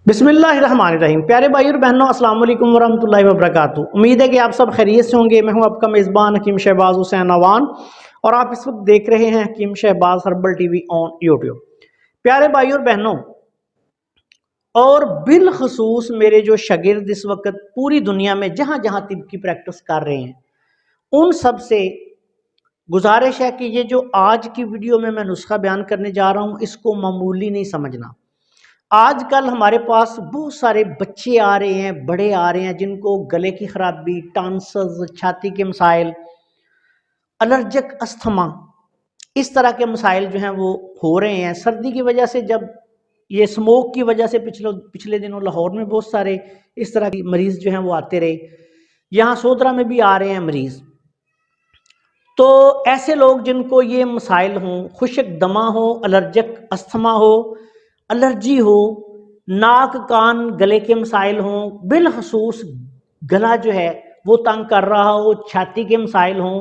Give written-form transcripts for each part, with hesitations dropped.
बिस्मिल्लाहिर्रहमानिर्रहीम। प्यारे भाई और बहनों, अस्सलाम वालेकुम वरहमतुल्लाहि वबरकातुहू। उम्मीद है कि आप सब खैरियत से होंगे। मैं हूं आपका मेज़बान हकीम शहबाज हुसैन अवान और आप इस वक्त देख रहे हैं Hakeem Shahbaz herbal TV on YouTube. प्यारे भाई और बहनों, और बिलखसूस मेरे जो शागिर्द इस वक्त पूरी दुनिया में जहां जहां तिब की प्रैक्टिस कर रहे हैं, उन सब से गुजारिश है कि ये जो आज की वीडियो में मैं नुस्खा बयान करने जा रहा हूं, इसको मामूली नहीं समझना। आजकल हमारे पास बहुत सारे बच्चे आ रहे हैं, बड़े आ रहे हैं, जिनको गले की खराबी, टांसस, छाती के मसाइल, एलर्जिक अस्थमा, इस तरह के मसाइल जो हैं वो हो रहे हैं। सर्दी की वजह से, जब ये स्मोक की वजह से पिछले दिनों लाहौर में बहुत सारे इस तरह के मरीज जो हैं वो आते रहे, यहाँ सोदरा में भी आ रहे हैं मरीज। तो ऐसे लोग जिनको ये मसाइल हों, खुशक दमा हो, एलर्जिक अस्थमा हो, एलर्जी हो, नाक कान गले के मसाइल हों, बिलखसूस गला जो है वो तंग कर रहा हो, छाती के मसाइल हों,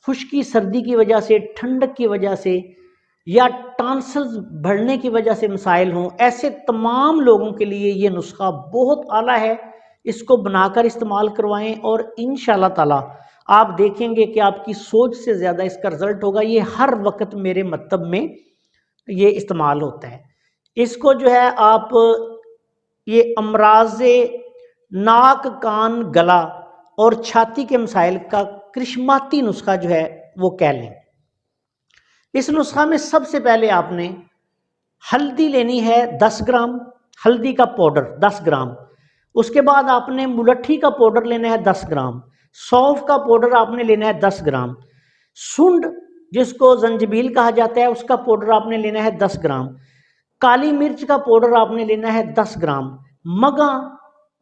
खुश्की सर्दी की वजह से, ठंडक की वजह से, या टॉन्सिल्स बढ़ने की वजह से मसाइल हों, ऐसे तमाम लोगों के लिए ये नुस्खा बहुत आला है। इसको बनाकर इस्तेमाल करवाएं और इंशाल्लाह ताला आप देखेंगे कि आपकी सोच से ज़्यादा इसका रिजल्ट होगा। ये हर वक्त मेरे मकतब में ये इस्तेमाल होता है। इसको जो है आप ये अमराज़े नाक कान गला और छाती के मसाइल का करिश्माती नुस्खा जो है वो कह लें। इस नुस्खा में सबसे पहले आपने हल्दी लेनी है 10 ग्राम, हल्दी का पाउडर 10 ग्राम। उसके बाद आपने मुलट्ठी का पाउडर लेना है 10 ग्राम, सौंफ का पाउडर आपने लेना है 10 ग्राम, सुंड जिसको जंजबील कहा जाता है उसका पाउडर आपने लेना है 10 ग्राम, काली मिर्च का पाउडर आपने लेना है 10 ग्राम, मगा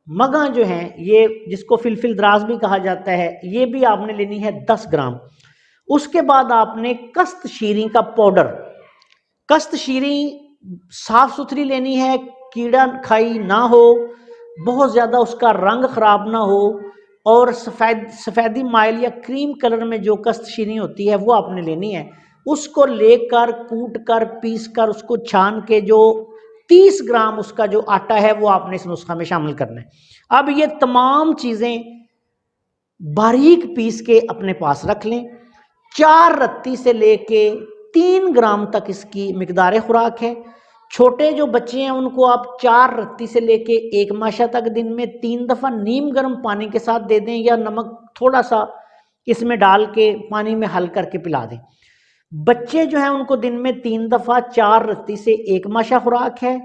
मगा जो है ये जिसको फिलफिल दराज भी कहा जाता है, ये भी आपने लेनी है 10 ग्राम। उसके बाद आपने कस्त शीरी का पाउडर, कस्त शीरी साफ सुथरी लेनी है, कीड़ा खाई ना हो, बहुत ज़्यादा उसका रंग ख़राब ना हो, और सफ़ेदी माइल या क्रीम कलर में जो कस्त शीरी होती है वो आपने लेनी है। उसको लेकर कूट कर पीस कर उसको छान के जो 30 ग्राम उसका जो आटा है वो आपने इस नुस्खा में शामिल करना है। अब ये तमाम चीज़ें बारीक पीस के अपने पास रख लें। 4 रत्ती से लेके 3 ग्राम तक इसकी मिकदार खुराक है। छोटे जो बच्चे हैं उनको आप 4 रत्ती से लेके 1 माशा तक दिन में 3 दफ़ा नीम गर्म पानी के साथ दे दें, या नमक थोड़ा सा इसमें डाल के पानी में हल करके पिला दें। बच्चे जो हैं उनको दिन में 3 दफ़ा 4 रत्ती से 1 माशा खुराक है।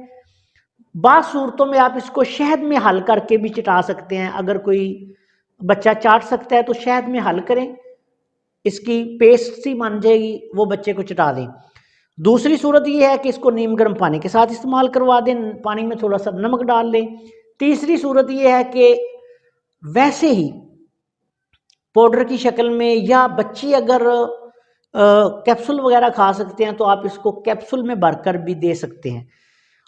बात सूरतों में आप इसको शहद में हल करके भी चटा सकते हैं। अगर कोई बच्चा चाट सकता है तो शहद में हल करें, इसकी पेस्ट सी बन जाएगी, वो बच्चे को चटा दें। दूसरी सूरत ये है कि इसको नीम गर्म पानी के साथ इस्तेमाल करवा दें, पानी में थोड़ा सा नमक डाल लें। तीसरी सूरत ये है कि वैसे ही पाउडर की शक्ल में, या बच्चे अगर कैप्सूल वगैरह खा सकते हैं तो आप इसको कैप्सूल में भरकर भी दे सकते हैं।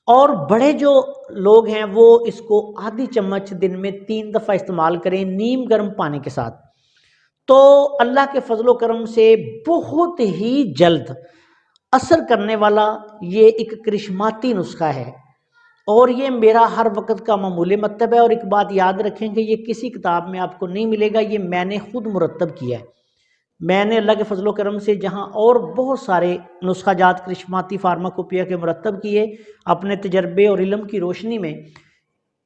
और बड़े जो लोग हैं वो इसको आधी चम्मच दिन में 3 दफ़ा इस्तेमाल करें नीम गर्म पानी के साथ। तो अल्लाह के फजलो करम से बहुत ही जल्द असर करने वाला ये एक करिश्माती नुस्खा है, और ये मेरा हर वक्त का मामूली मतलब है। और एक बात याद रखें कि ये किसी किताब में आपको नहीं मिलेगा, ये मैंने खुद मुरतब किया है। मैंने अल्लाह के फजलो करम से जहाँ और बहुत सारे नुस्खा जात करिश्माती फार्माकोपिया के मुरतब किए अपने तजर्बे और इल्म की रोशनी में,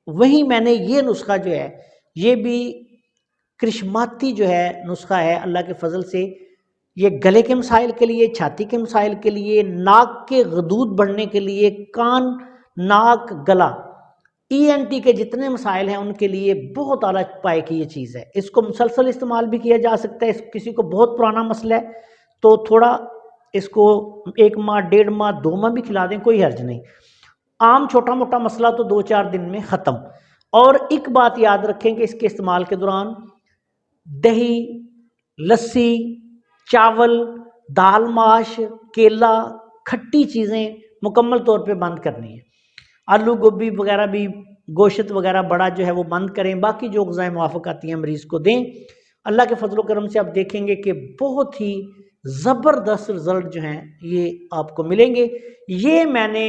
वहीं मैंने ये नुस्खा जो है ये भी करिश्माती जो है नुस्खा है अल्लाह के फजल से। ये गले के मसाइल के लिए, छाती के मसाइल के लिए, नाक के गदूद बढ़ने के लिए, कान नाक गला ENT के जितने मसाइल हैं उनके लिए बहुत आला पाए की ये चीज़ है। इसको मुसलसल इस्तेमाल भी किया जा सकता है। किसी को बहुत पुराना मसला है तो थोड़ा इसको 1 माह 1.5 माह 2 माह भी खिला दें, कोई हर्ज नहीं। आम छोटा मोटा मसला तो 2-4 दिन में ख़त्म। और एक बात याद रखें कि इसके इस्तेमाल के दौरान दही, लस्सी, चावल, दाल माश, केला, खट्टी चीज़ें मुकम्मल तौर पे बंद करनी है। आलू गोभी वगैरह भी, गोश्त वगैरह बड़ा जो है वो बंद करें। बाकी जो ग़िज़ाएँ मुवाफ़िक़ आती हैं मरीज़ को दें। अल्लाह के फजल करम से आप देखेंगे कि बहुत ही ज़बरदस्त रिज़ल्ट जो हैं ये आपको मिलेंगे। ये मैंने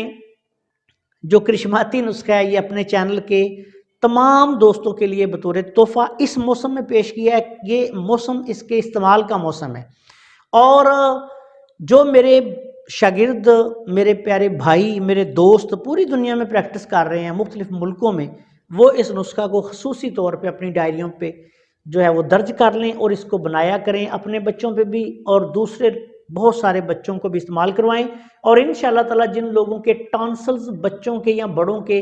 जो करिश्माती नुस्खा है ये अपने चैनल के तमाम दोस्तों के लिए बतौर तोहफा इस मौसम में पेश किया है। ये मौसम इसके इस्तेमाल का मौसम है और जो मेरे शागिर्द, मेरे प्यारे भाई, मेरे दोस्त पूरी दुनिया में प्रैक्टिस कर रहे हैं मुख्तलिफ मुल्कों में, वो इस नुस्खा को खसूसी तौर पे अपनी डायरियों पे जो है वो दर्ज कर लें और इसको बनाया करें, अपने बच्चों पे भी और दूसरे बहुत सारे बच्चों को भी इस्तेमाल करवाएं। और इंशाल्लाह ताला जिन लोगों के टॉन्सिल्स बच्चों के या बड़ों के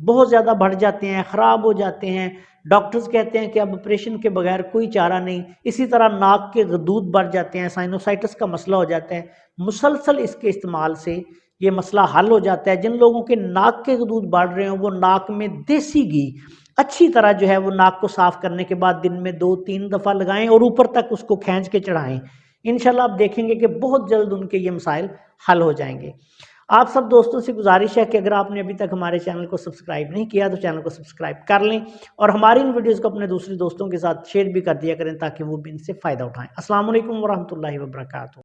बहुत ज़्यादा बढ़ जाते हैं, ख़राब हो जाते हैं, डॉक्टर्स कहते हैं कि अब ऑपरेशन के बगैर कोई चारा नहीं, इसी तरह नाक के गदूद बढ़ जाते हैं, साइनोसाइटिस का मसला हो जाता है, मुसलसल इसके इस्तेमाल से ये मसला हल हो जाता है। जिन लोगों के नाक के गदूद बढ़ रहे हो वो नाक में देसी घी अच्छी तरह जो है वो नाक को साफ करने के बाद दिन में 2-3 दफ़ा लगाएं और ऊपर तक उसको खींच के चढ़ाएं। इंशाल्लाह आप देखेंगे कि बहुत जल्द उनके ये मसाइल हल हो जाएंगे। आप सब दोस्तों से गुजारिश है कि अगर आपने अभी तक हमारे चैनल को सब्सक्राइब नहीं किया तो चैनल को सब्सक्राइब कर लें और हमारी इन वीडियोज़ को अपने दूसरे दोस्तों के साथ शेयर भी कर दिया करें ताकि वो भी इनसे फ़ायदा उठाएं। अस्सलाम वालेकुम वरहमतुल्लाहि वबरकातुहू।